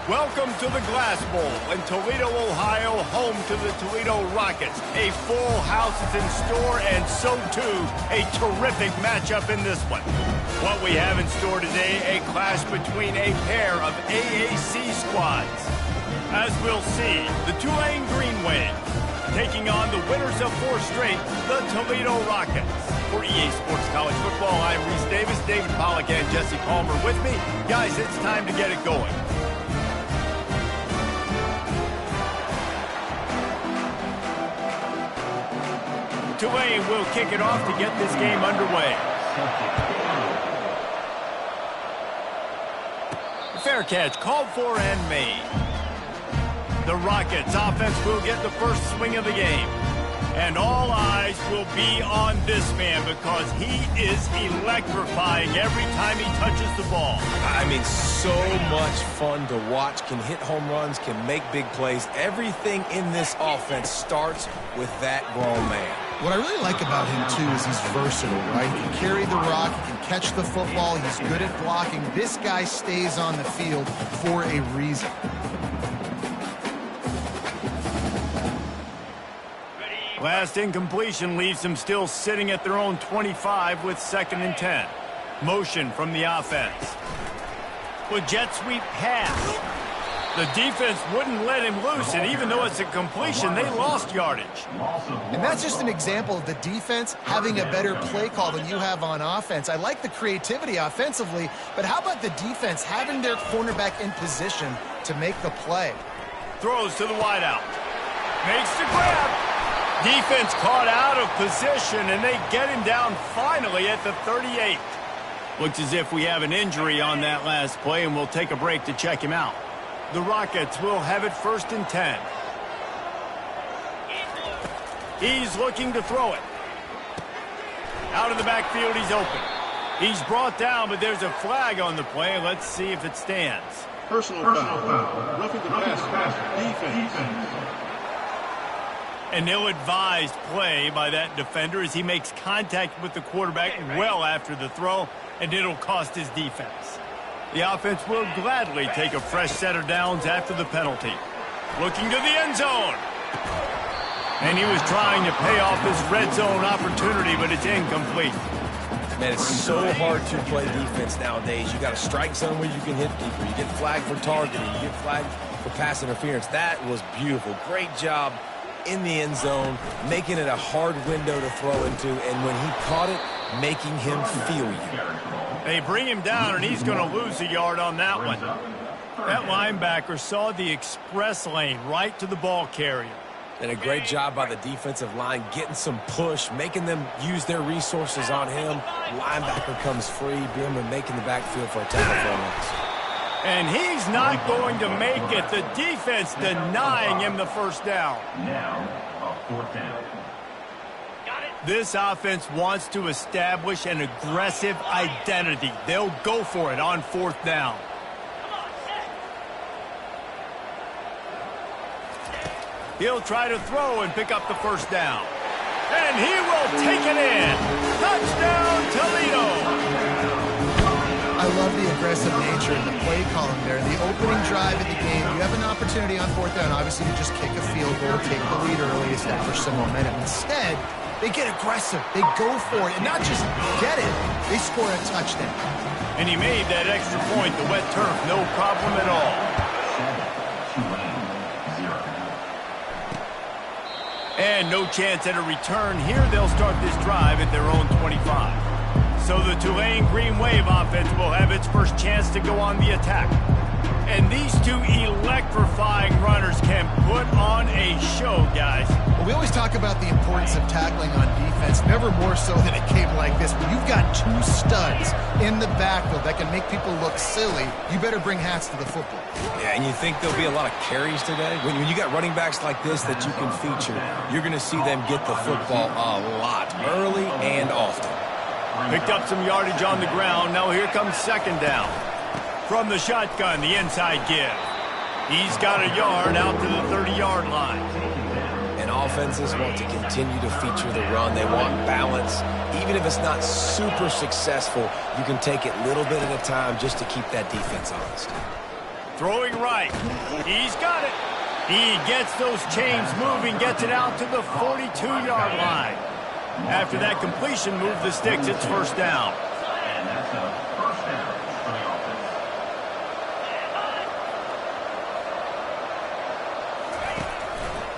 Welcome to the Glass Bowl in Toledo, Ohio, home to the Toledo Rockets. A full house is in store, and so too a terrific matchup in this one. What we have in store today, a clash between a pair of AAC squads. As we'll see, the Tulane Green Wave taking on the winners of 4 straight, the Toledo Rockets. For EA Sports College Football, I'm Reese Davis, David Pollack, and Jesse Palmer with me. Guys, it's time to get it going. Tulane will kick it off to get this game underway. Fair catch called for and made. The Rockets offense will get the first swing of the game. And all eyes will be on this man because he is electrifying every time he touches the ball. I mean, so much fun to watch. Can hit home runs, can make big plays. Everything in this offense starts with that grown man. What I really like about him, too, is he's versatile, right? He can carry the rock, he can catch the football, he's good at blocking. This guy stays on the field for a reason. Last incompletion leaves them still sitting at their own 25 with 2nd and 10. Motion from the offense. With jet sweep pass. The defense wouldn't let him loose, and even though it's a completion, they lost yardage. And that's just an example of the defense having a better play call than you have on offense. I like the creativity offensively, but how about the defense having their cornerback in position to make the play? Throws to the wideout. Makes the grab. Defense caught out of position, and they get him down finally at the 38. Looks as if we have an injury on that last play, and we'll take a break to check him out. The Rockets will have it 1st and 10. He's looking to throw it. Out of the backfield, he's open. He's brought down, but there's a flag on the play. Let's see if it stands. Personal foul. Roughing the pass. Defense. An ill-advised play by that defender as he makes contact with the quarterback well after the throw, and it'll cost his defense. The offense will gladly take a fresh set of downs after the penalty. Looking to the end zone. And he was trying to pay off this red zone opportunity, but it's incomplete. Man, it's so hard to play defense nowadays. You got a strike zone where you can hit people. You get flagged for targeting. You get flagged for pass interference. That was beautiful. Great job in the end zone, making it a hard window to throw into, and when he caught it, making him feel you. They bring him down, and he's going to lose a yard on that one. That linebacker saw the express lane right to the ball carrier. And a great job by the defensive line getting some push, making them use their resources on him. Linebacker comes free, being able to make in the backfield for a tackle for him. And he's not going to make it. The defense denying him the first down. Now, a 4th down. This offense wants to establish an aggressive identity. They'll go for it on 4th down. He'll try to throw and pick up the first down. And he will take it in. Touchdown, Toledo. I love the aggressive nature and the play calling there. The opening drive of the game, you have an opportunity on 4th down, obviously, to just kick a field goal, take the lead early, establish some momentum. Instead, they get aggressive. They go for it. And not just get it, they score a touchdown. And he made that extra point, the wet turf, no problem at all. And no chance at a return here. They'll start this drive at their own 25. So the Tulane Green Wave offense will have its first chance to go on the attack. And these two electrifying runners can put on a show, guys. Well, we always talk about the importance of tackling on defense, never more so than a game like this. When you've got 2 studs in the backfield that can make people look silly, you better bring hats to the football. Yeah, and you think there'll be a lot of carries today? When you got running backs like this that you can feature, you're going to see them get the football a lot, early and often. Picked up some yardage on the ground. Now here comes 2nd down. From the shotgun, the inside give. He's got a yard out to the 30-yard line. And offenses want to continue to feature the run. They want balance. Even if it's not super successful, you can take it little bit at a time just to keep that defense honest. Throwing right. He's got it. He gets those chains moving, gets it out to the 42-yard line. After that completion, move the sticks. It's first down. And that's a first down for the offense.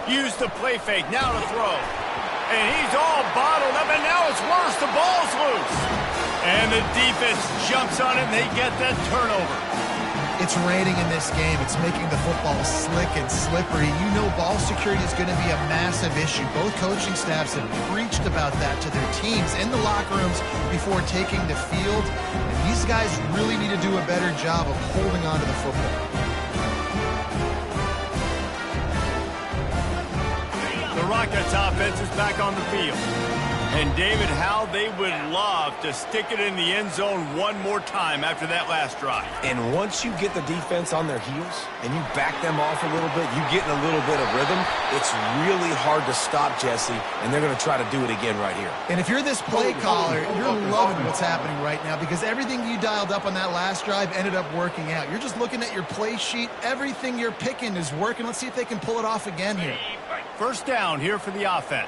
Use the play fake. Now to throw. And he's all bottled up, and now it's worse. The ball's loose. And the defense jumps on it, and they get that turnover. It's raining in this game. It's making the football slick and slippery. You know ball security is going to be a massive issue. Both coaching staffs have preached about that to their teams in the locker rooms before taking the field. And these guys really need to do a better job of holding on to the football. The Rockets offense is back on the field. And David, how they would love to stick it in the end zone one more time after that last drive. And once you get the defense on their heels and you back them off a little bit, you get in a little bit of rhythm, it's really hard to stop, Jesse, and they're going to try to do it again right here. And if you're this play caller, you're loving what's happening right now because everything you dialed up on that last drive ended up working out. You're just looking at your play sheet. Everything you're picking is working. Let's see if they can pull it off again here. First down here for the offense.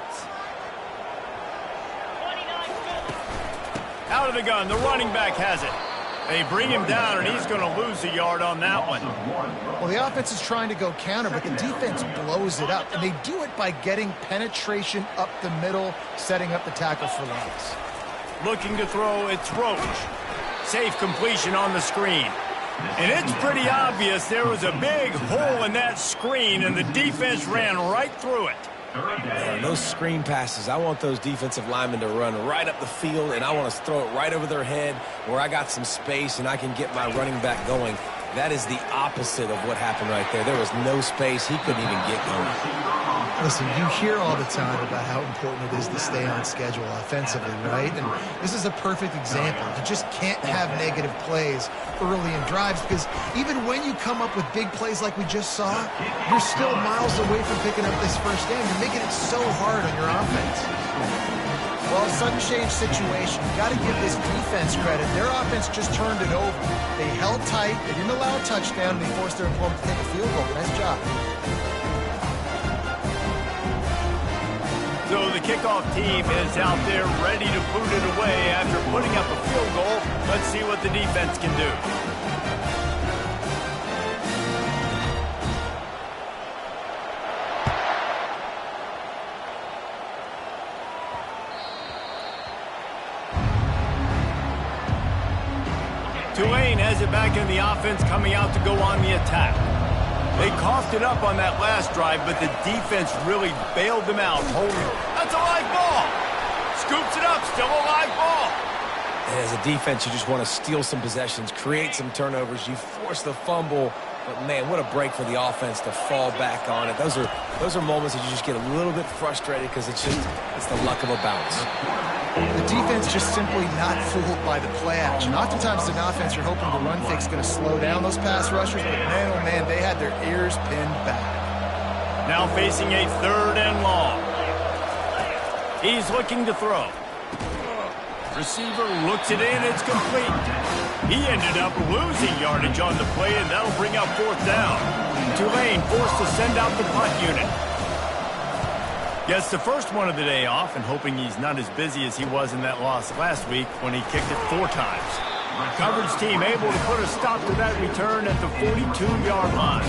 Out of the gun, the running back has it. They bring him down, and he's going to lose a yard on that one. Well, the offense is trying to go counter, but the defense blows it up, and they do it by getting penetration up the middle, setting up the tackle for loss. Looking to throw, it's Roach. Safe completion on the screen. And it's pretty obvious there was a big hole in that screen, and the defense ran right through it. Man, those screen passes, I want those defensive linemen to run right up the field, and I want to throw it right over their head where I got some space and I can get my running back going. That is the opposite of what happened right there. There was no space. He couldn't even get going. Listen, you hear all the time about how important it is to stay on schedule offensively, right? And this is a perfect example. You just can't have negative plays early in drives because even when you come up with big plays like we just saw, you're still miles away from picking up this first down. You're making it so hard on your offense. Well, a sudden change situation. You got to give this defense credit. Their offense just turned it over. They held tight. They didn't allow a touchdown. They forced their opponent to take a field goal. Nice job. So the kickoff team is out there ready to boot it away after putting up a field goal. Let's see what the defense can do. Tulane has it back in the offense, coming out to go on the attack. They coughed it up on that last drive, but the defense really bailed them out. That's a live ball. Scoops it up, still a live ball. And as a defense, you just want to steal some possessions, create some turnovers. You force the fumble, but man, what a break for the offense to fall back on it. Those are moments that you just get a little bit frustrated because it's the luck of a bounce. The defense just simply not fooled by the play action. Oftentimes, in offense, you're hoping the run fake is going to slow down those pass rushers, but man, oh man, they had their ears pinned back. Now facing a 3rd and long. He's looking to throw. Receiver looks it in, it's complete. He ended up losing yardage on the play, and that'll bring up 4th down. Tulane forced to send out the punt unit. Gets the first one of the day off and hoping he's not as busy as he was in that loss last week when he kicked it 4 times. Coverage team able to put a stop to that return at the 42-yard line.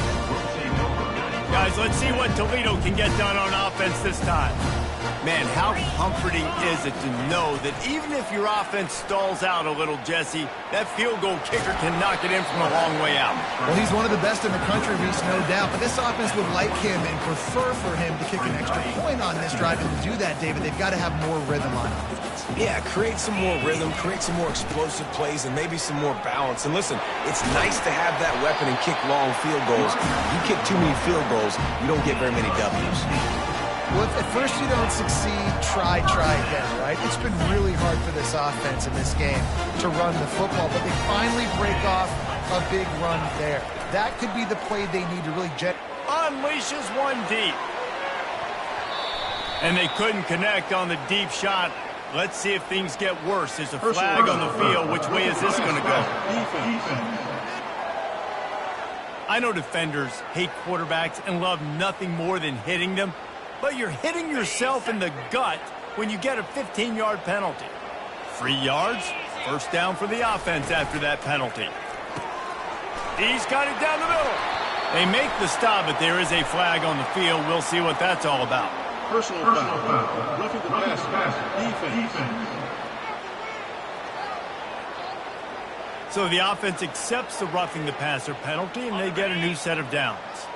Guys, let's see what Toledo can get done on offense this time. Man, how comforting is it to know that even if your offense stalls out a little, Jesse, that field goal kicker can knock it in from a long way out. Well, he's one of the best in the country, Reese, no doubt. But this offense would like him and prefer for him to kick an extra point on this drive. And to do that, David, they've got to have more rhythm on offense. Yeah, create some more rhythm, create some more explosive plays, and maybe some more balance. And listen, it's nice to have that weapon and kick long field goals. If you kick too many field goals, you don't get very many W's. Well, if at first you don't succeed, try again, right? It's been really hard for this offense in this game to run the football, but they finally break off a big run there. That could be the play they need to really unleashes one deep. And they couldn't connect on the deep shot. Let's see if things get worse. There's a flag on the field. Which way is this going to go? I know defenders hate quarterbacks and love nothing more than hitting them, but you're hitting yourself in the gut when you get a 15-yard penalty. 3 yards, first down for the offense after that penalty. He's got it down the middle. They make the stop, but there is a flag on the field. We'll see what that's all about. Personal foul. Roughing the passer. Defense. So the offense accepts the roughing the passer penalty, and they get a new set of downs.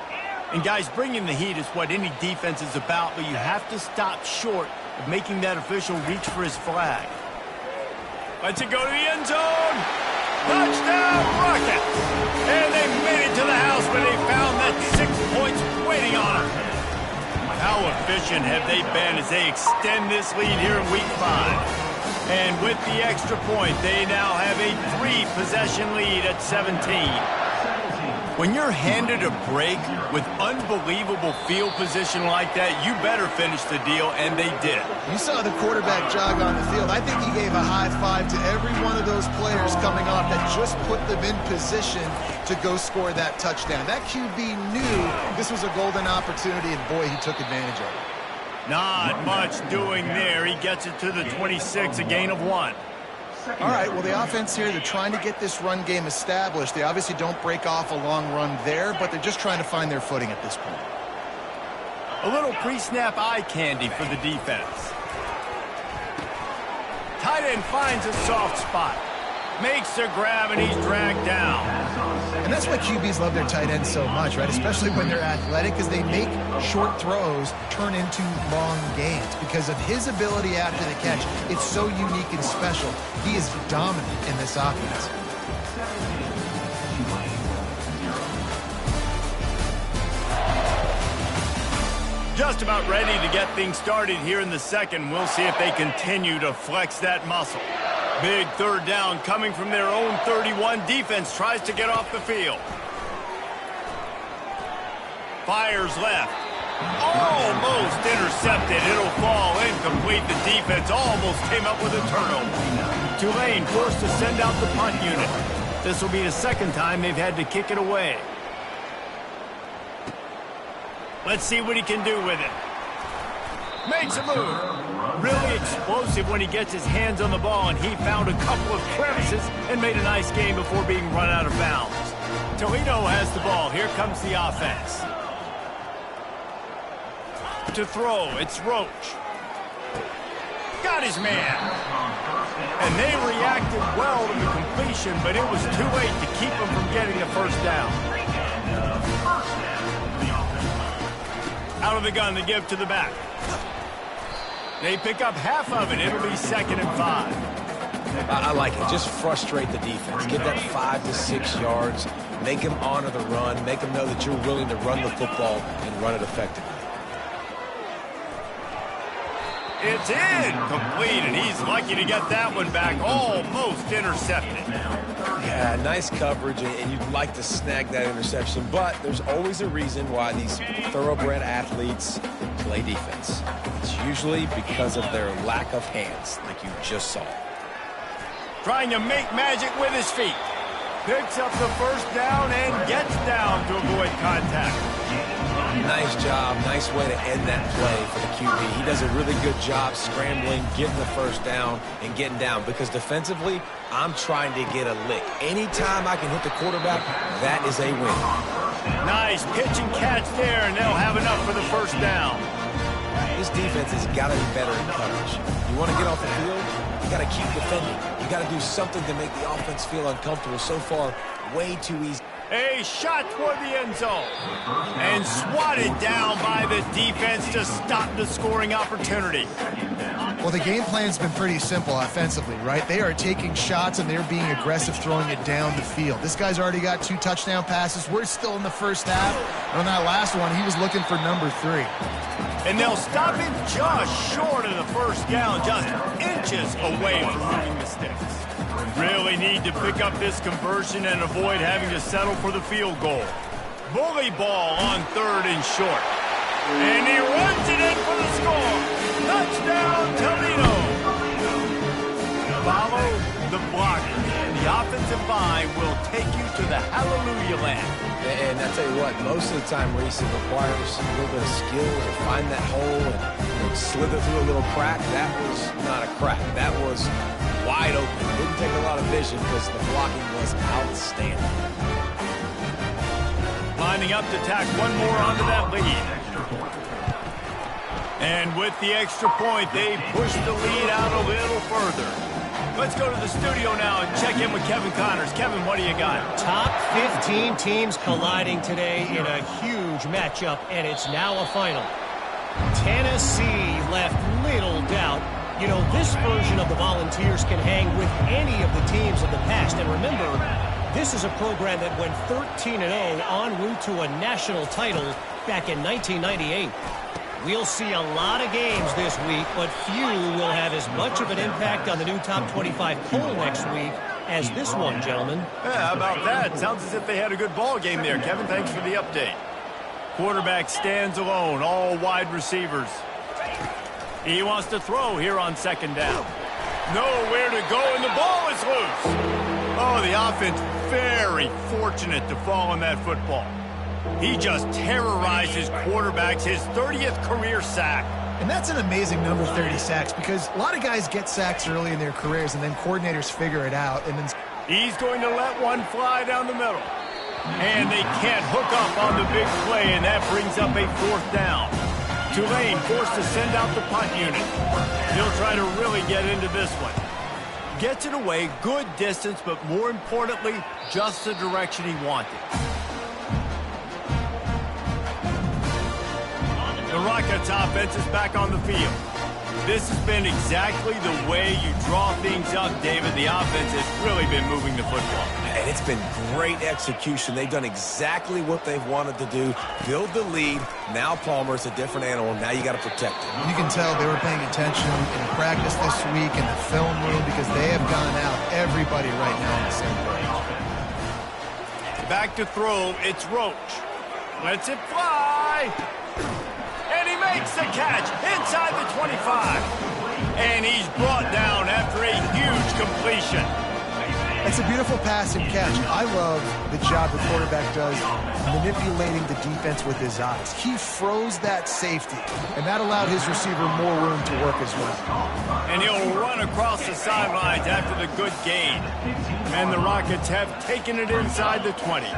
And guys, bringing the heat is what any defense is about, but you have to stop short of making that official reach for his flag. Let's it go to the end zone. Touchdown, Rockets! And they made it to the house where they found that 6 points waiting on them. How efficient have they been as they extend this lead here in Week 5? And with the extra point, they now have a 3-possession lead at 17. When you're handed a break with unbelievable field position like that, you better finish the deal, and they did. You saw the quarterback jog on the field. I think he gave a high five to every one of those players coming off that just put them in position to go score that touchdown. That QB knew this was a golden opportunity, and boy, he took advantage of it. Not much doing there. He gets it to the 26, a gain of 1. All right, well, the offense here, they're trying to get this run game established. They obviously don't break off a long run there, but they're just trying to find their footing at this point. A little pre-snap eye candy for the defense. Tight end finds a soft spot. Makes the grab, and he's dragged down. And that's why QBs love their tight ends so much, right? Especially when they're athletic, because they make short throws turn into long gains. Because of his ability after the catch, it's so unique and special. He is dominant in this offense. Just about ready to get things started here in the second. We'll see if they continue to flex that muscle. Big third down coming from their own 31. Defense tries to get off the field. Fires left. Almost intercepted. It'll fall incomplete. The defense almost came up with a turnover. Tulane forced to send out the punt unit. This will be the second time they've had to kick it away. Let's see what he can do with it. Makes a move. Really explosive when he gets his hands on the ball, and he found a couple of crevices and made a nice game before being run out of bounds. Toledo has the ball. Here comes the offense. To throw, it's Roach. Got his man. And they reacted well to the completion, but it was too late to keep them from getting the first down. Out of the gun, they give to the back. They pick up half of it. It'll be 2nd and 5. I like it. Just frustrate the defense. Get that 5 to 6 yards. Make them honor the run. Make them know that you're willing to run the football and run it effectively. It's incomplete, and he's lucky to get that one back. Almost intercepted. Yeah, nice coverage, and you'd like to snag that interception, but there's always a reason why these thoroughbred athletes play defense. It's usually because of their lack of hands, like you just saw. Trying to make magic with his feet. Picks up the first down and gets down to avoid contact. Nice job. Nice way to end that play for the QB. He does a really good job scrambling, getting the first down, and getting down. Because defensively, I'm trying to get a lick. Anytime I can hit the quarterback, that is a win. Nice pitch and catch there, and they'll have enough for the first down. This defense has got to be better in coverage. You want to get off the field, you got to keep defending. You got to do something to make the offense feel uncomfortable. So far, way too easy. A shot toward the end zone. And swatted down by the defense to stop the scoring opportunity. Well, the game plan's been pretty simple offensively, right? They are taking shots, and they're being aggressive throwing it down the field. This guy's already got 2 touchdown passes. We're still in the first half. And on that last one, he was looking for number 3. And they'll stop him just short of the first down, just inches away from moving the sticks. Really need to pick up this conversion and avoid having to settle for the field goal. Bully ball on 3rd and short. And he runs it in for the score. Touchdown, Toledo. Follow the blocker. The offensive line will take you to the house. hallelujah land. And I tell you what, most of the time racing requires a little bit of skill to find that hole and slither through a little crack. That was not a crack. That was wide open. Didn't take a lot of vision because the blocking was outstanding. Lining up to tack one more onto that lead. And with the extra point, they push the lead out a little further. Let's go to the studio now and check in with Kevin Connors. Kevin, what do you got? Top 15 teams colliding today in a huge matchup, and it's now a final. Tennessee left little doubt. You know, this version of the Volunteers can hang with any of the teams of the past. And remember, this is a program that went 13-0 en route to a national title back in 1998. We'll see a lot of games this week, but few will have as much of an impact on the new top 25 poll next week as this one, gentlemen. Yeah, how about that? Sounds as if they had a good ball game there. Kevin, thanks for the update. Quarterback stands alone, all wide receivers. He wants to throw here on second down. Nowhere to go, and the ball is loose. Oh, the offense very fortunate to fall on that football. He just terrorizes quarterbacks, his 30th career sack. And that's an amazing number, 30 sacks, because a lot of guys get sacks early in their careers, and then coordinators figure it out. And then he's going to let one fly down the middle. And they can't hook up on the big play, and that brings up a fourth down. Tulane forced to send out the punt unit. He'll try to really get into this one. Gets it away, good distance, but more importantly, just the direction he wanted. The Rockets offense is back on the field. This has been exactly the way you draw things up, David. The offense has really been moving the football. And it's been great execution. They've done exactly what they've wanted to do. Build the lead. Now Palmer's a different animal. Now you got to protect him. You can tell they were paying attention in practice this week in the film room because they have gone out everybody right now on the same page. Back to throw. It's Roach. Lets it fly. And he makes the catch inside the 25. And he's brought down after a huge completion. It's a beautiful pass and catch. I love the job the quarterback does manipulating the defense with his eyes. He froze that safety, and that allowed his receiver more room to work as well. And he'll run across the sidelines after the good gain. And the Rockets have taken it inside the 20.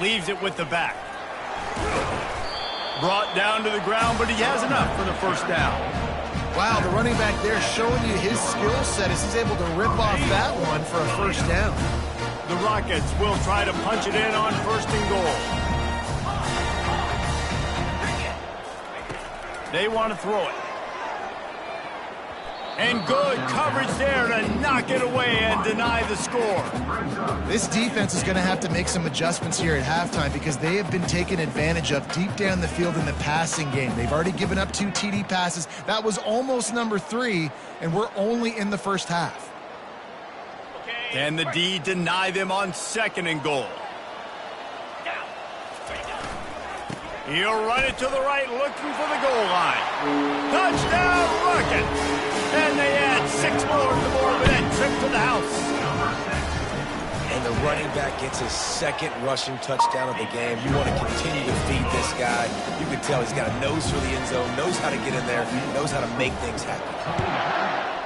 Leaves it with the back. Brought down to the ground, but he has enough for the first down. Wow, the running back there showing you his skill set as he's able to rip off that one for a first down. The Rockets will try to punch it in on first and goal. They want to throw it. And good coverage there to knock it away and deny the score. This defense is going to have to make some adjustments here at halftime because they have been taken advantage of deep down the field in the passing game. They've already given up 2 TD passes. That was almost number 3, and we're only in the first half. Can the D deny them on second and goal? He'll run it to the right, looking for the goal line. Touchdown, Rockets! And they add 6 more to the board with that trip to the house. And the running back gets his second rushing touchdown of the game. You want to continue to feed this guy. You can tell he's got a nose for the end zone, knows how to get in there, knows how to make things happen.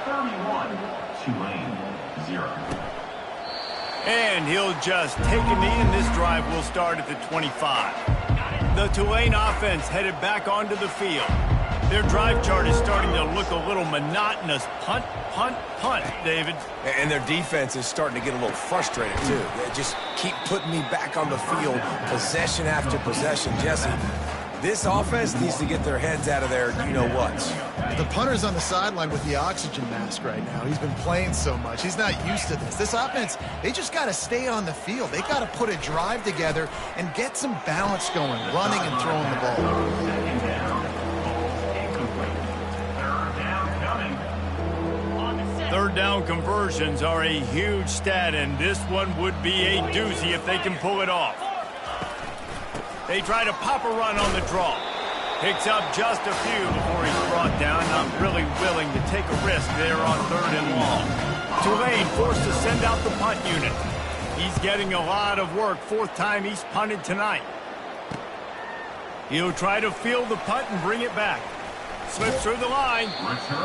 31, Tulane, 0. And he'll just take a knee, and this drive will start at the 25. The Tulane offense headed back onto the field. Their drive chart is starting to look a little monotonous. Punt, punt, punt, David. And their defense is starting to get a little frustrated, too. They just keep putting me back on the field, possession after possession. Jesse, this offense needs to get their heads out of their you-know-whats. The punter's on the sideline with the oxygen mask right now. He's been playing so much. He's not used to this. This offense, they just got to stay on the field. They got to put a drive together and get some balance going, running and throwing the ball. Third down conversions are a huge stat, and this one would be a doozy if they can pull it off. They try to pop a run on the draw. Picks up just a few before he's brought down. Not really willing to take a risk there on 3rd and long. Tulane forced to send out the punt unit. He's getting a lot of work. Fourth time he's punted tonight. He'll try to field the punt and bring it back. Slips through the line.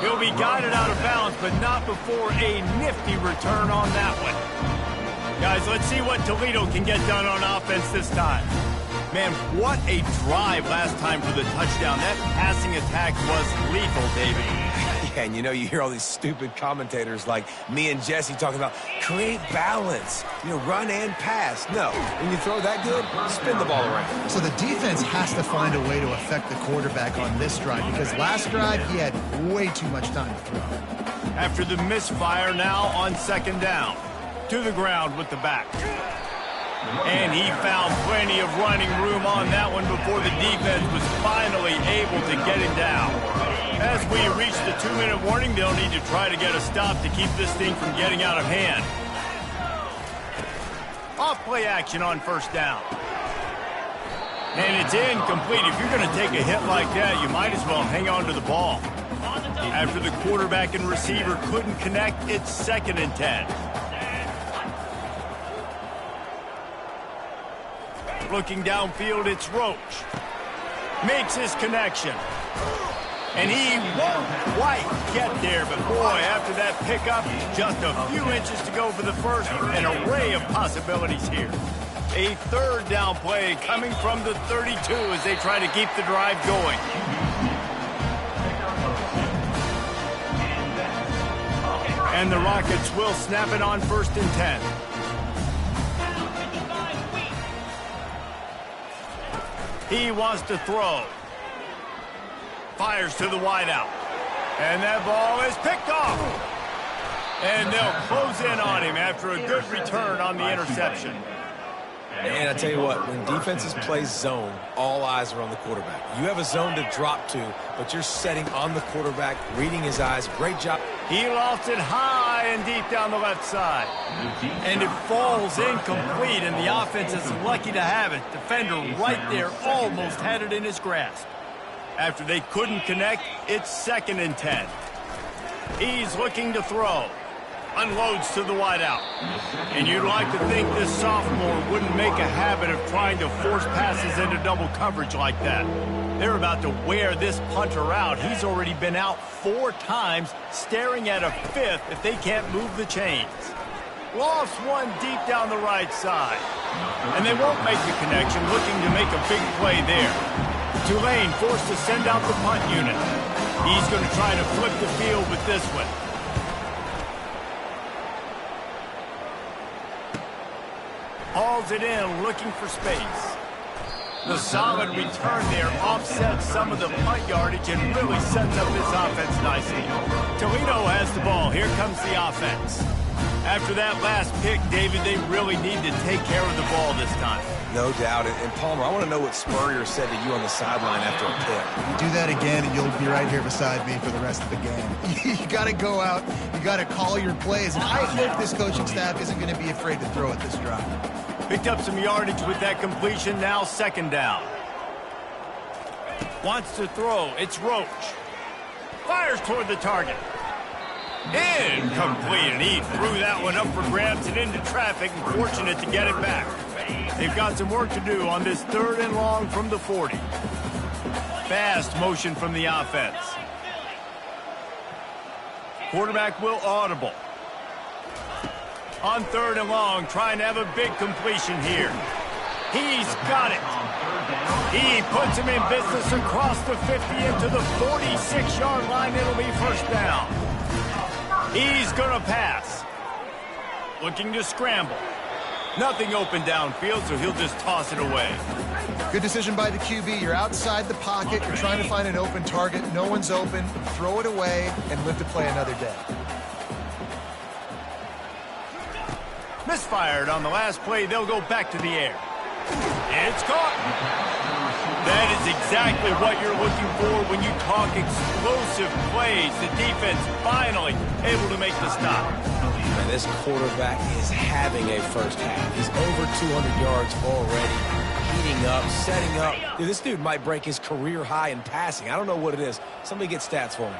He'll be guided out of bounds, but not before a nifty return on that one. Guys, let's see what Toledo can get done on offense this time. Man, what a drive last time for the touchdown. That passing attack was lethal, David. Yeah, and you know, you hear all these stupid commentators like me and Jesse talking about create balance, you know, run and pass. No, when you throw that good, spin the ball around. So the defense has to find a way to affect the quarterback on this drive because last drive he had way too much time to throw. After the misfire, now on second down. To the ground with the back. And he found plenty of running room on that one before the defense was finally able to get him down. As we reach the 2-minute warning, they'll need to try to get a stop to keep this thing from getting out of hand. Off play action on first down. And it's incomplete. If you're going to take a hit like that, you might as well hang on to the ball. After the quarterback and receiver couldn't connect, it's 2nd and 10. Looking downfield, it's Roach. Makes his connection. And he won't quite get there, but boy, after that pickup, just a few inches to go for the first. An array of possibilities here. A 3rd down play coming from the 32 as they try to keep the drive going. And the Rockets will snap it on 1st and 10. He wants to throw. Fires to the wideout. And that ball is picked off. And they'll close in on him after a good return on the interception. And I tell you what, when defenses play zone, all eyes are on the quarterback. You have a zone to drop to, but you're setting on the quarterback, reading his eyes. Great job. He lost it high and deep down the left side. And it falls incomplete, and the offense is lucky to have it. Defender right there almost had it in his grasp. After they couldn't connect, it's 2nd and 10. He's looking to throw. Unloads to the wideout. And you'd like to think this sophomore wouldn't make a habit of trying to force passes into double coverage like that. They're about to wear this punter out. He's already been out 4 times, staring at a 5th if they can't move the chains. Lost one deep down the right side. And they won't make the connection, looking to make a big play there. Tulane forced to send out the punt unit. He's going to try to flip the field with this one. Hauls it in, looking for space. The solid return there offsets some of the punt yardage and really sets up this offense nicely. Toledo has the ball. Here comes the offense. After that last pick, David, they really need to take care of the ball this time. No doubt. And Palmer, I want to know what Spurrier said to you on the sideline after a pick. Do that again, and you'll be right here beside me for the rest of the game. You got to go out. You got to call your plays. And I hope this coaching staff isn't going to be afraid to throw at this drive. Picked up some yardage with that completion. Now 2nd down. Wants to throw. It's Roach. Fires toward the target. Incomplete, and he threw that one up for grabs and into traffic, and fortunate to get it back. They've got some work to do on this 3rd and long from the 40. Fast motion from the offense. Quarterback will audible. On 3rd and long, trying to have a big completion here. He's got it. He puts him in business across the 50 into the 46-yard line. It'll be 1st down. He's going to pass. Looking to scramble. Nothing open downfield, so he'll just toss it away. Good decision by the QB. You're outside the pocket. You're trying to find an open target. No one's open. Throw it away and live to play another day. Misfired on the last play. They'll go back to the air. It's caught. That is exactly what you're looking for when you talk explosive plays. The defense finally able to make the stop. Man, this quarterback is having a first half. He's over 200 yards already, heating up, setting up. Dude, this dude might break his career high in passing. I don't know what it is. Somebody get stats for me.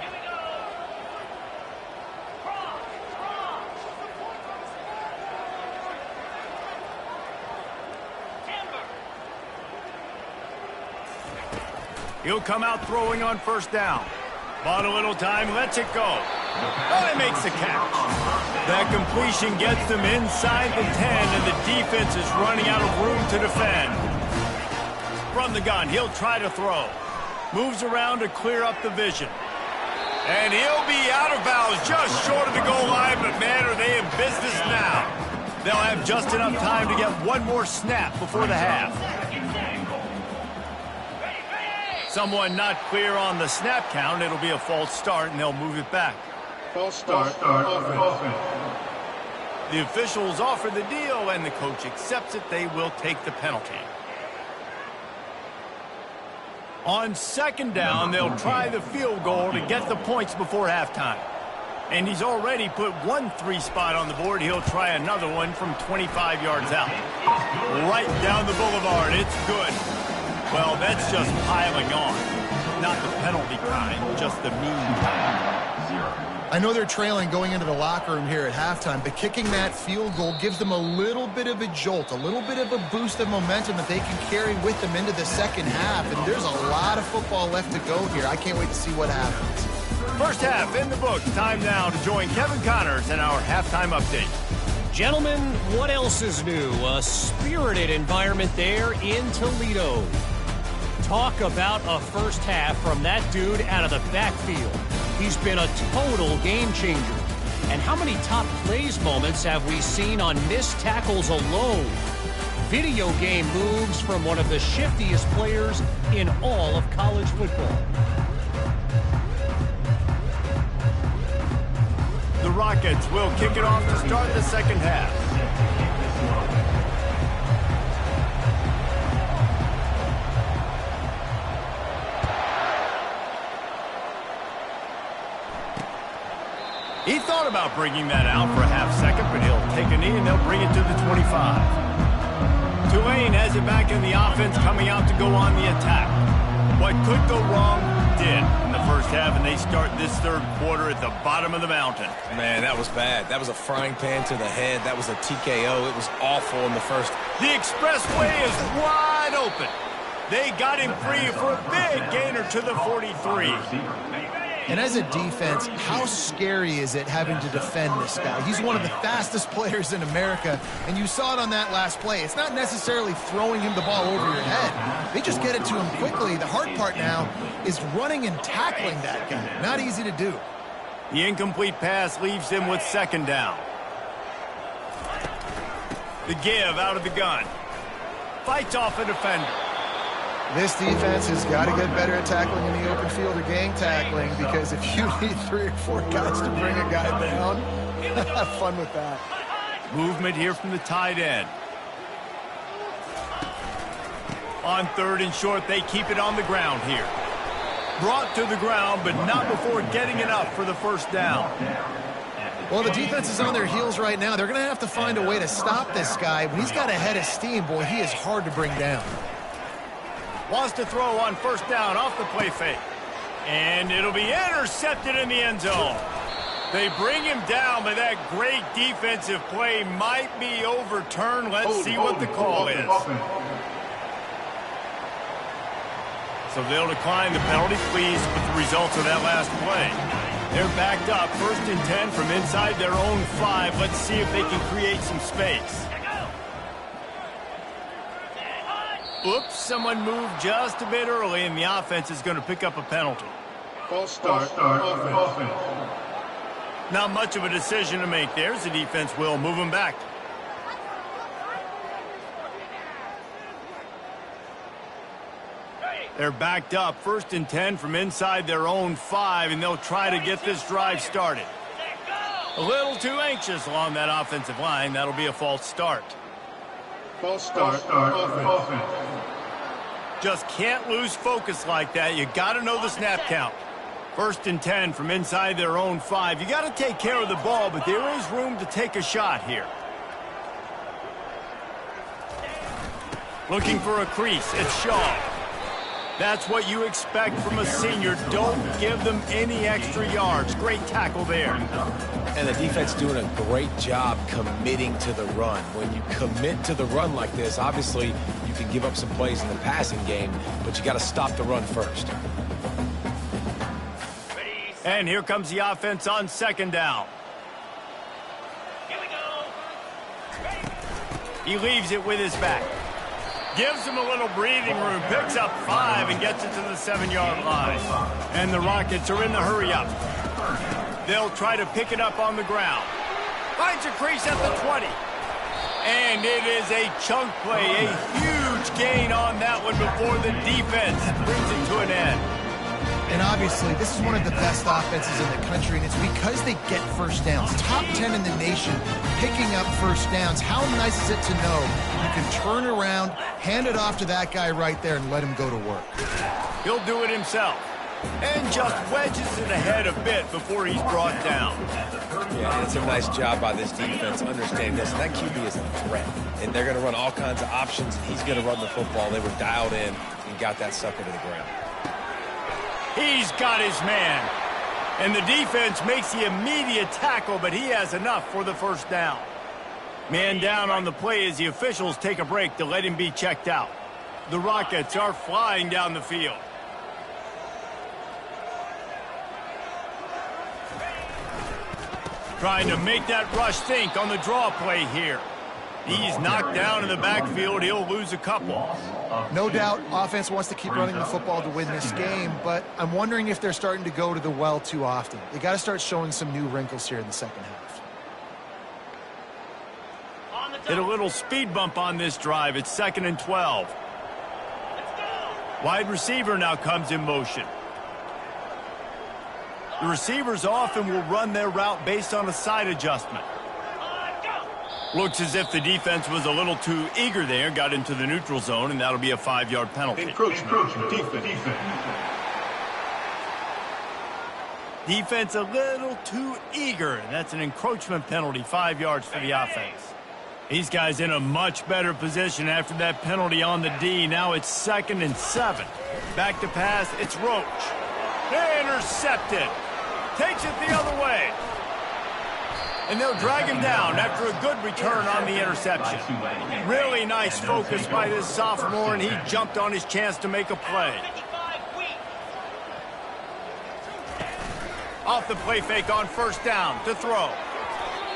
He'll come out throwing on first down. Bought a little time, lets it go. Oh, he makes the catch. That completion gets them inside the 10, and the defense is running out of room to defend. From the gun, he'll try to throw. Moves around to clear up the vision. And he'll be out of bounds just short of the goal line, but man, are they in business now. They'll have just enough time to get one more snap before the half. Someone not clear on the snap count. It'll be a false start, and they'll move it back. False start. Offense. The officials offer the deal, and the coach accepts it. They will take the penalty. On second down, they'll try the field goal to get the points before halftime. And he's already put one 3 spot on the board. He'll try another one from 25 yards out. Right down the boulevard. It's good. Well, that's just piling on. Not the penalty kind, just the mean kind. I know they're trailing going into the locker room here at halftime, but kicking that field goal gives them a little bit of a jolt, a little bit of a boost of momentum that they can carry with them into the second half. And there's a lot of football left to go here. I can't wait to see what happens. First half in the books. Time now to join Kevin Connors in our halftime update. Gentlemen, what else is new? A spirited environment there in Toledo. Talk about a first half from that dude out of the backfield. He's been a total game changer. And how many top plays moments have we seen on missed tackles alone? Video game moves from one of the shiftiest players in all of college football. The Rockets will kick it off to start the second half. He thought about bringing that out for a half second, but he'll take a knee and they'll bring it to the 25. Tulane has it back in the offense, coming out to go on the attack. What could go wrong did in the first half, and they start this third quarter at the bottom of the mountain. Man, that was bad. That was a frying pan to the head. That was a TKO. It was awful in the first. The expressway is wide open. They got him free for a big gainer to the 43. And as a defense, how scary is it having to defend this guy? He's one of the fastest players in America, and you saw it on that last play. It's not necessarily throwing him the ball over your head. They just get it to him quickly. The hard part now is running and tackling that guy. Not easy to do. The incomplete pass leaves him with second down. The give out of the gun. Fights off a defender. This defense has got to get better at tackling in the open field or gang tackling, because if you need 3 or 4 guys to bring a guy down, have fun with that. Movement here from the tight end. On third and short, they keep it on the ground here. Brought to the ground, but not before getting enough for the first down. Well, the defense is on their heels right now. They're going to have to find a way to stop this guy. When he's got a head of steam, boy, he is hard to bring down. Wants to throw on first down off the play fake. And it'll be intercepted in the end zone. They bring him down, but that great defensive play might be overturned. Let's see what the call is. So they'll decline the penalty, pleased with the results of that last play. They're backed up, 1st and 10 from inside their own 5. Let's see if they can create some space. Oops, someone moved just a bit early, and the offense is going to pick up a penalty. False start. Offense. Not much of a decision to make there, as the defense will move them back. They're backed up, 1st and 10 from inside their own 5, and they'll try to get this drive started. A little too anxious along that offensive line. That'll be a false start. False start. Offense. Just can't lose focus like that. You got to know the snap count. 1st and 10 from inside their own 5. You got to take care of the ball, but there is room to take a shot here. Looking for a crease. It's Shaw. That's what you expect from a senior. Don't give them any extra yards. Great tackle there. And the defense doing a great job committing to the run. When you commit to the run like this, obviously you can give up some plays in the passing game, but you got to stop the run first. And here comes the offense on second down. He leaves it with his back. Gives him a little breathing room. Picks up 5 and gets it to the 7-yard line. And the Rockets are in the hurry-up. They'll try to pick it up on the ground. Finds a crease at the 20. And it is a chunk play. A huge gain on that one before the defense brings it to an end. And obviously, this is one of the best offenses in the country, and it's because they get first downs. Top 10 in the nation, picking up first downs. How nice is it to know you can turn around, hand it off to that guy right there, and let him go to work? He'll do it himself. And just wedges it ahead a bit before he's brought down. Yeah, it's a nice job by this defense. Understand this. That QB is a threat. And they're going to run all kinds of options, and he's going to run the football. They were dialed in and got that sucker to the ground. He's got his man. And the defense makes the immediate tackle, but he has enough for the first down. Man down on the play as the officials take a break to let him be checked out. The Rockets are flying down the field. Trying to make that rush think on the draw play here. He's knocked down in the backfield. He'll lose a couple. No doubt, offense wants to keep running the football to win this game, but I'm wondering if they're starting to go to the well too often. They got to start showing some new wrinkles here in the second half. Hit a little speed bump on this drive. It's 2nd and 12. Wide receiver now comes in motion. The receivers often will run their route based on a side adjustment. Looks as if the defense was a little too eager there, got into the neutral zone, and that'll be a 5-yard penalty. Encroachment. Defense a little too eager, and that's an encroachment penalty, 5 yards for the offense. These guys in a much better position after that penalty on the D. Now it's 2nd and 7. Back to pass, it's Roach. Intercepted. Takes it the other way. And they'll drag him down after a good return on the interception. Really nice focus by this sophomore, and he jumped on his chance to make a play. Off the play fake on first down to throw.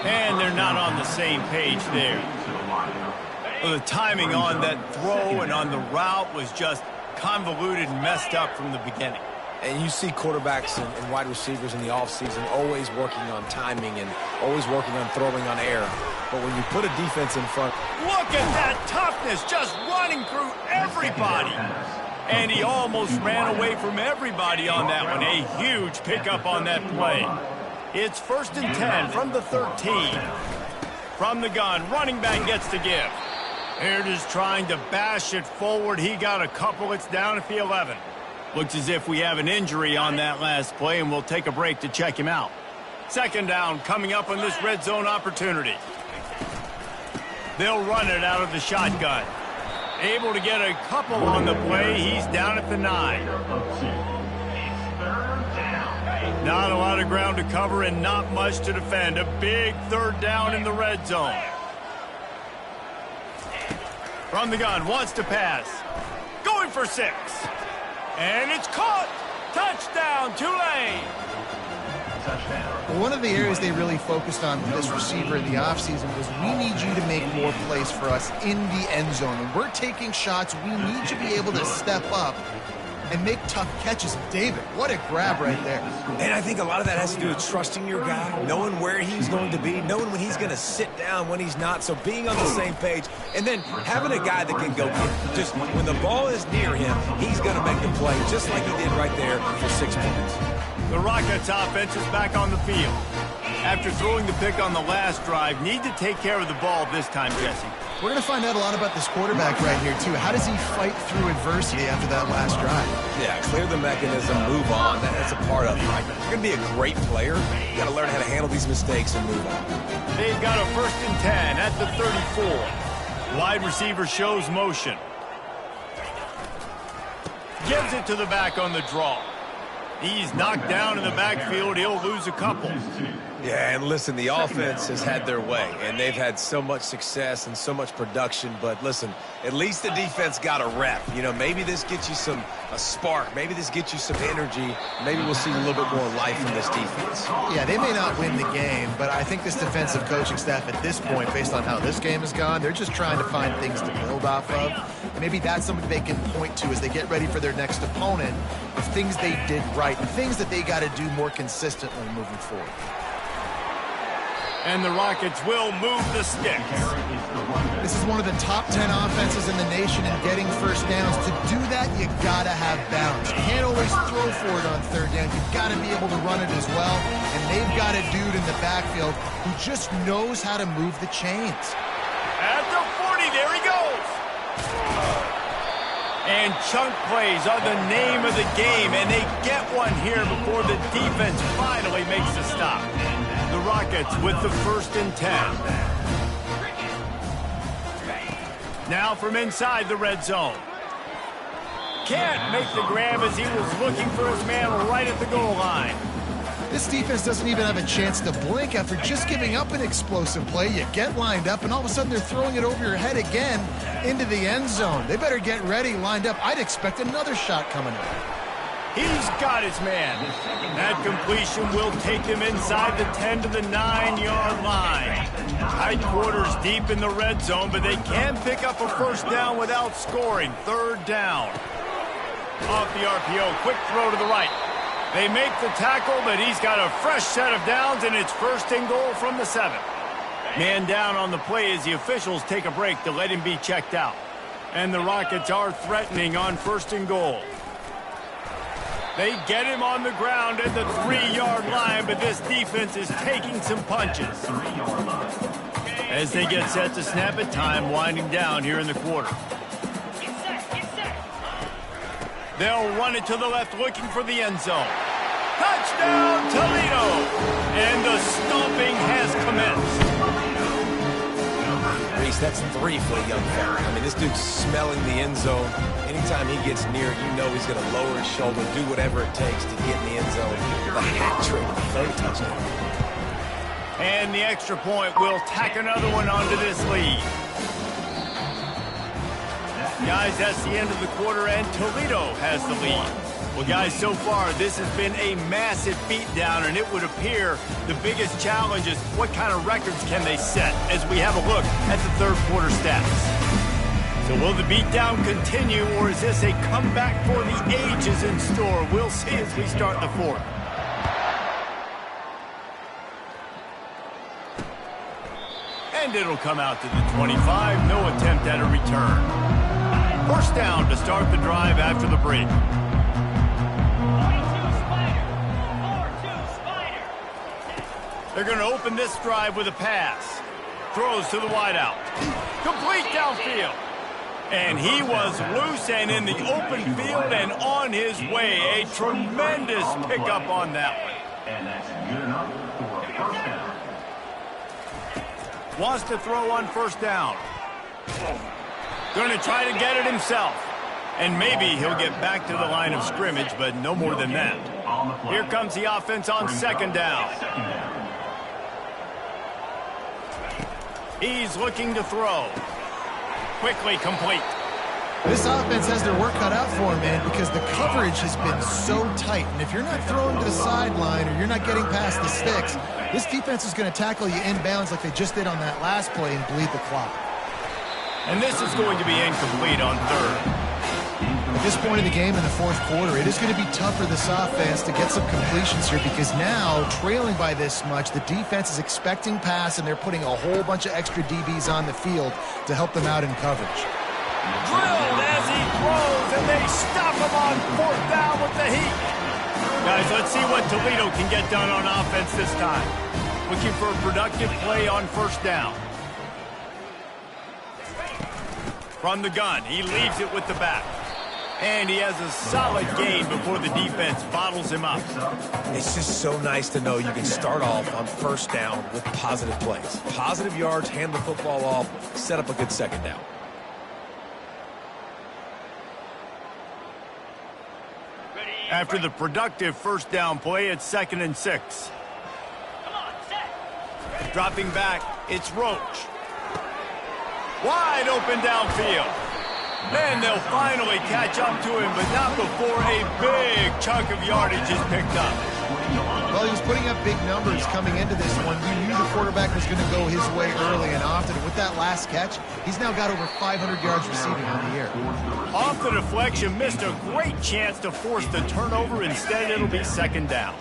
And they're not on the same page there. Well, the timing on that throw and on the route was just convoluted and messed up from the beginning. And you see quarterbacks and wide receivers in the offseason always working on timing and always working on throwing on air. But when you put a defense in front... Look at that toughness, just running through everybody. And he almost ran away from everybody on that one. A huge pickup on that play. It's 1st and 10 from the 13. From the gun, running back gets to give. They're just trying to bash it forward. He got a couple. It's down at the 11. Looks as if we have an injury on that last play, and we'll take a break to check him out. 2nd down coming up on this red zone opportunity. They'll run it out of the shotgun. Able to get a couple on the play. He's down at the 9. Not a lot of ground to cover and not much to defend. A big 3rd down in the red zone. From the gun, wants to pass. Going for 6. And it's caught. Touchdown, Tulane. Well, one of the areas they really focused on with this receiver in the offseason was we need you to make more plays for us in the end zone. When we're taking shots, we need to be able to step up and make tough catches. David, what a grab right there. And I think a lot of that has to do with trusting your guy, knowing where he's going to be, knowing when he's going to sit down, when he's not. So being on the same page, and then having a guy that can go get, just when the ball is near him, he's going to make the play, just like he did right there for 6 points. The Rockets offense is back on the field. After throwing the pick on the last drive, need to take care of the ball this time, Jesse. We're going to find out a lot about this quarterback right here, too. How does he fight through adversity after that last drive? Yeah, clear the mechanism, move on. That's a part of it, right? If you're going to be a great player, you got to learn how to handle these mistakes and move on. They've got a 1st and 10 at the 34. Wide receiver shows motion. Gives it to the back on the draw. He's knocked down in the backfield. He'll lose a couple. Yeah, and listen, the offense has had their way, and they've had so much success and so much production. But listen, at least the defense got a rep. You know, maybe this gets you a spark. Maybe this gets you some energy. Maybe we'll see a little bit more life in this defense. Yeah, they may not win the game, but I think this defensive coaching staff at this point, based on how this game has gone, they're just trying to find things to build off of. And maybe that's something they can point to as they get ready for their next opponent of things they did right, things that they got to do more consistently moving forward. And the Rockets will move the sticks. This is one of the top 10 offenses in the nation in getting first downs. To do that, you got to have balance. You can't always throw for it on third down. You've got to be able to run it as well. And they've got a dude in the backfield who just knows how to move the chains. At the 40, there he goes. And chunk plays are the name of the game, and they get one here before the defense finally makes a stop. The Rockets with the 1st and 10. Now from inside the red zone. Can't make the grab as he was looking for his man right at the goal line. This defense doesn't even have a chance to blink after just giving up an explosive play. You get lined up, and all of a sudden they're throwing it over your head again into the end zone. They better get ready, lined up. I'd expect another shot coming up. He's got his man. That completion will take them inside the 10 to the 9-yard line. Tight quarters deep in the red zone, but they can pick up a first down without scoring. 3rd down. Off the RPO, quick throw to the right. They make the tackle, but he's got a fresh set of downs, and it's 1st and goal from the 7. Man down on the play as the officials take a break to let him be checked out. And the Rockets are threatening on 1st and goal. They get him on the ground at the 3-yard line, but this defense is taking some punches. As they get set to snap it, time winding down here in the quarter. They'll run it to the left, looking for the end zone. Touchdown, Toledo! And the stomping has commenced. Reese, that's 3 for a young fella. I mean, this dude's smelling the end zone. Anytime he gets near it, you know he's going to lower his shoulder, do whatever it takes to get in the end zone. The hat trick, the 3rd touchdown. And the extra point will tack another one onto this lead. Guys, that's the end of the quarter, and Toledo has the lead. Well, guys, so far, this has been a massive beatdown, and it would appear the biggest challenge is what kind of records can they set as we have a look at the 3rd quarter stats. So will the beatdown continue, or is this a comeback for the ages in store? We'll see as we start the 4th. And it'll come out to the 25. No attempt at a return. 1st down to start the drive after the break. 42 Spider. They're going to open this drive with a pass. Throws to the wideout. Complete downfield. And he was loose and in the open field and on his way. A tremendous pickup on that one. And that's good enough for a 1st down. Wants to throw on 1st down. Going to try to get it himself. And maybe he'll get back to the line of scrimmage, but no more than that. Here comes the offense on 2nd down. He's looking to throw. Quickly complete. This offense has their work cut out for them, man, because the coverage has been so tight. And if you're not throwing to the sideline or you're not getting past the sticks, this defense is going to tackle you inbounds like they just did on that last play and bleed the clock. And this is going to be incomplete on 3rd. At this point in the game in the 4th quarter, it is going to be tough for this offense to get some completions here because now, trailing by this much, the defense is expecting pass and they're putting a whole bunch of extra DBs on the field to help them out in coverage. Drilled as he throws, and they stop him on 4th down with the heat. Guys, let's see what Toledo can get done on offense this time. Looking for a productive play on 1st down. From the gun, he leaves it with the back. And he has a solid gain before the defense bottles him up. It's just so nice to know you can start off on 1st down with positive plays. Positive yards, hand the football off, set up a good 2nd down. After the productive first down play, it's 2nd and 6. Dropping back, it's Roach. Wide open downfield. And they'll finally catch up to him, but not before a big chunk of yardage is picked up. Well, he was putting up big numbers coming into this one. You knew the quarterback was going to go his way early and often. And with that last catch, he's now got over 500 yards receiving on the year. Off the deflection, missed a great chance to force the turnover. Instead, it'll be 2nd down.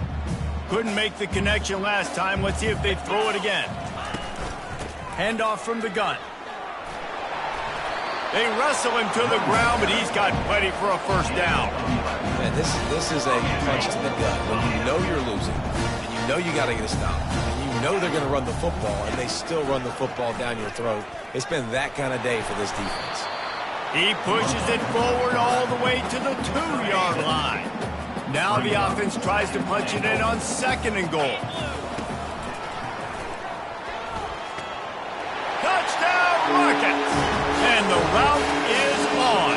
Couldn't make the connection last time. Let's see if they throw it again. Handoff from the gun. They wrestle him to the ground, but he's got plenty for a first down. Man, this is a punch to the gut. When you know you're losing, and you know you got to get a stop, and you know they're going to run the football, and they still run the football down your throat. It's been that kind of day for this defense. He pushes it forward all the way to the 2-yard line. Now the offense tries to punch it in on 2nd and goal. Touchdown, Rockets! And the route is on.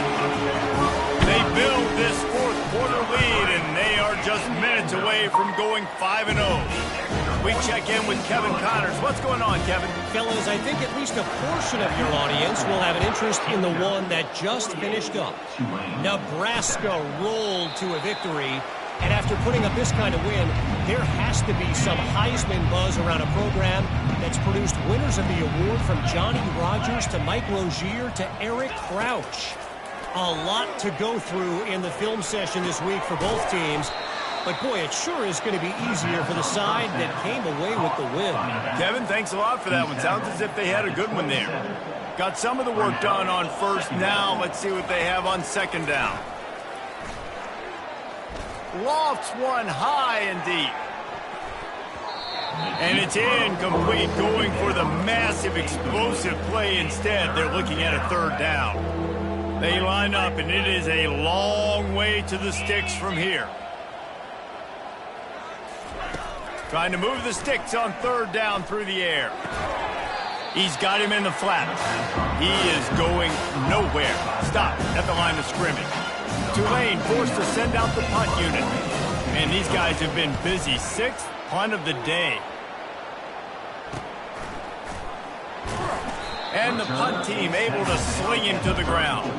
They build this 4th quarter lead, and they are just minutes away from going 5-0. We check in with Kevin Connors. What's going on, Kevin? Fellas, I think at least a portion of your audience will have an interest in the one that just finished up. Nebraska rolled to a victory, and after putting up this kind of win, there has to be some Heisman buzz around a program that's produced winners of the award from Johnny Rodgers to Mike Rozier to Eric Crouch. A lot to go through in the film session this week for both teams. But, boy, it sure is going to be easier for the side that came away with the win. Kevin, thanks a lot for that one. Sounds as if they had a good one there. Got some of the work done on 1st. Now let's see what they have on 2nd down. Lofts one high and deep. And it's incomplete, going for the massive explosive play instead. They're looking at a 3rd down. They line up, and it is a long way to the sticks from here. Trying to move the sticks on 3rd down through the air. He's got him in the flat. He is going nowhere. Stop at the line of scrimmage. Tulane forced to send out the punt unit. And these guys have been busy. 6th punt of the day. And the punt team able to sling him to the ground.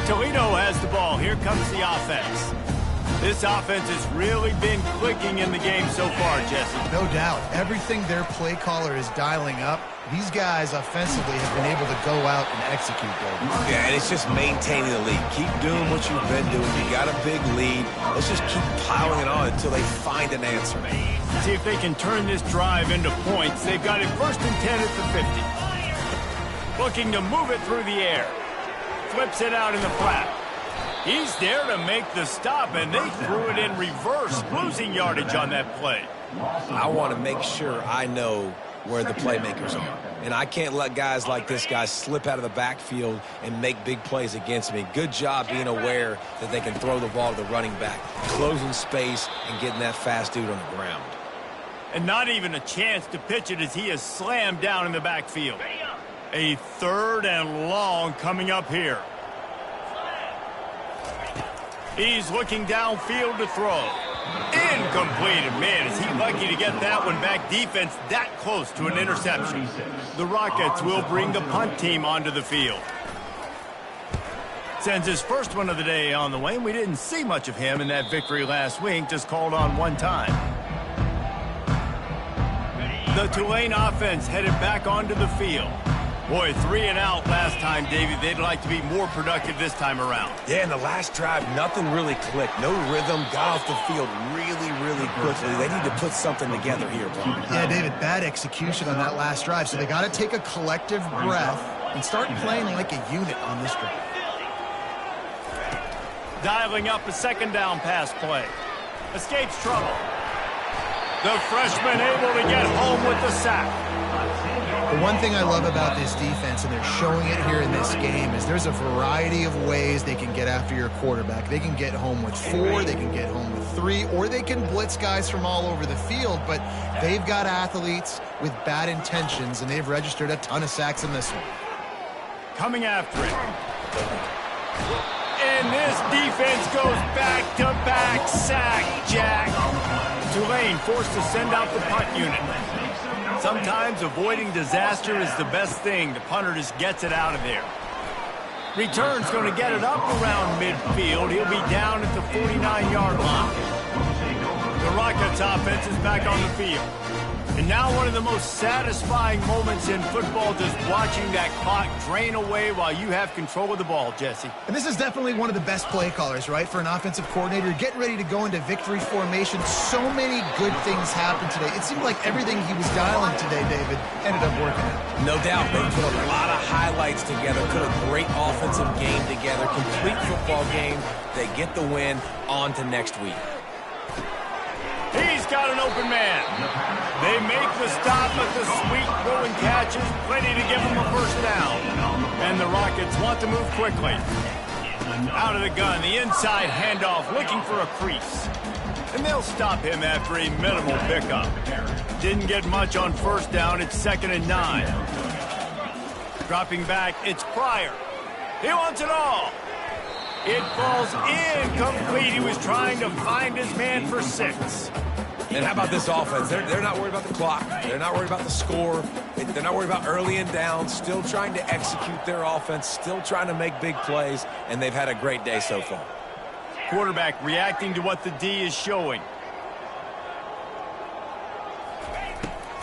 Toledo has the ball. Here comes the offense. This offense has really been clicking in the game so far, Jesse. No doubt. Everything their play caller is dialing up, these guys offensively have been able to go out and execute, David. Yeah, and it's just maintaining the lead. Keep doing what you've been doing. You got a big lead. Let's just keep piling it on until they find an answer. See if they can turn this drive into points. They've got it 1st and 10 at the 50. Looking to move it through the air. Flips it out in the flat. He's there to make the stop, and they threw it in reverse, losing yardage on that play. I want to make sure I know where the playmakers are. And I can't let guys like this guy slip out of the backfield and make big plays against me. Good job being aware that they can throw the ball to the running back, closing space, and getting that fast dude on the ground. And not even a chance to pitch it as he is slammed down in the backfield. A 3rd and long coming up here. He's looking downfield to throw. Incomplete. And man, is he lucky to get that one back. Defense that close to an interception. The Rockets will bring the punt team onto the field. Sends his first one of the day on the way, and we didn't see much of him in that victory last week, just called on one time. The Tulane offense headed back onto the field. Boy, 3 and out last time, David. They'd like to be more productive this time around. Yeah, in the last drive, nothing really clicked. No rhythm, got off the field really quickly. They need to put something together here, bro. Yeah, David, bad execution on that last drive. So they got to take a collective breath and start playing like a unit on this drive. Dialing up a 2nd down pass play. Escapes trouble. The freshman able to get home with the sack. The one thing I love about this defense, and they're showing it here in this game, is there's a variety of ways they can get after your quarterback. They can get home with 4, they can get home with 3, or they can blitz guys from all over the field, but they've got athletes with bad intentions, and they've registered a ton of sacks in this one. Coming after it. And this defense goes back-to-back sack, Jack. Tulane forced to send out the punt unit. Sometimes avoiding disaster is the best thing. The punter just gets it out of there. Return's going to get it up around midfield. He'll be down at the 49-yard line. The Rockets offense is back on the field. And now one of the most satisfying moments in football, just watching that clock drain away while you have control of the ball, Jesse. And this is definitely one of the best play callers, right, for an offensive coordinator. Getting ready to go into victory formation. So many good things happened today. It seemed like everything he was dialing today, David, ended up working out. No doubt. They put a lot of highlights together, put a great offensive game together, complete football game. They get the win. On to next week. He's got an open man. They make the stop, but the sweet throwing catch is plenty to give them a 1st down. And the Rockets want to move quickly. Out of the gun, the inside handoff, looking for a crease. And they'll stop him after a minimal pickup. Didn't get much on 1st down. It's 2nd and 9. Dropping back, it's Pryor. He wants it all. It falls incomplete. He was trying to find his man for 6. And how about this offense? They're not worried about the clock. They're not worried about the score. They're not worried about early and down. Still trying to execute their offense. Still trying to make big plays. And they've had a great day so far. Quarterback reacting to what the D is showing.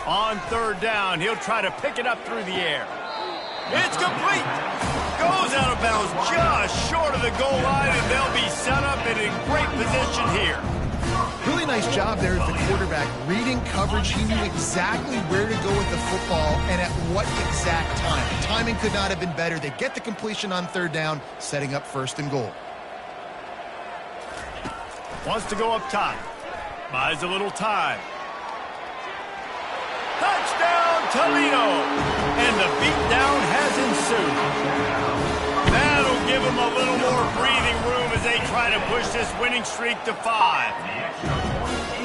On 3rd down, he'll try to pick it up through the air. It's complete. Goes out of bounds just short of the goal line, and they'll be set up and in great position here. Really nice job there at the quarterback. Reading coverage, he knew exactly where to go with the football and at what exact time. Timing could not have been better. They get the completion on 3rd down, setting up 1st and goal. Wants to go up top. Buys a little time. Touchdown, Toledo! And the beatdown has ensued. That'll give them a little more breathing room as they try to push this winning streak to 5.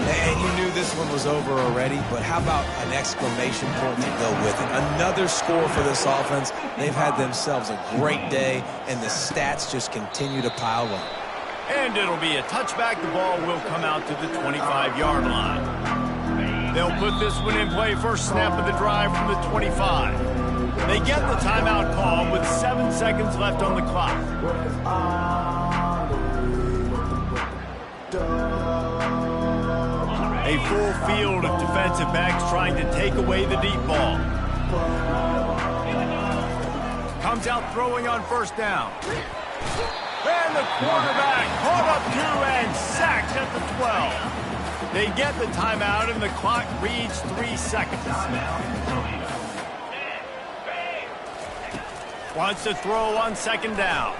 And you knew this one was over already, but how about an exclamation point to go with it? Another score for this offense. They've had themselves a great day, and the stats just continue to pile up. And it'll be a touchback. The ball will come out to the 25-yard line. They'll put this one in play. First snap of the drive from the 25. They get the timeout call with 7 seconds left on the clock. A full field of defensive backs trying to take away the deep ball. Comes out throwing on first down. And the quarterback caught up to and sacked at the 12. They get the timeout and the clock reads 3 seconds. Wants to throw on second down.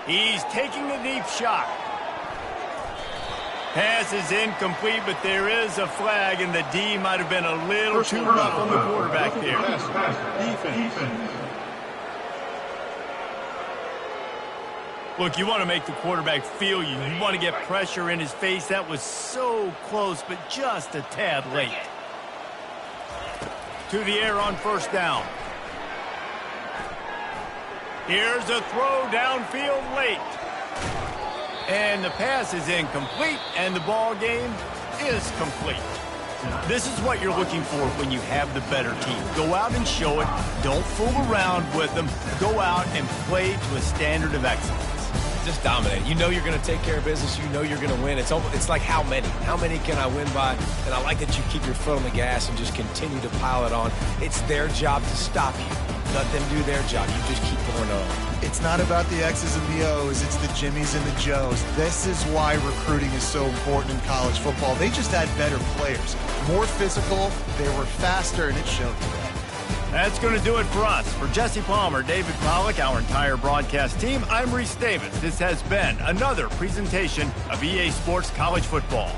He's taking a deep shot. Pass is incomplete, but there is a flag, and the D might have been a little too rough on the quarterback there. Defense. Look, you want to make the quarterback feel you. You want to get pressure in his face. That was so close, but just a tad late. To the air on first down. Here's a throw downfield late. And the pass is incomplete, and the ball game is complete. This is what you're looking for when you have the better team. Go out and show it. Don't fool around with them. Go out and play to a standard of excellence. Just dominate. You know you're going to take care of business. You know you're going to win. It's like how many? How many can I win by? And I like that you keep your foot on the gas and just continue to pile it on. It's their job to stop you. Let them do their job. You just keep going on. It's not about the X's and the O's. It's the Jimmies and the Joes. This is why recruiting is so important in college football. They just had better players. More physical. They were faster, and it showed today. That's going to do it for us. For Jesse Palmer, David Pollack, our entire broadcast team, I'm Reese Davis. This has been another presentation of EA Sports College Football.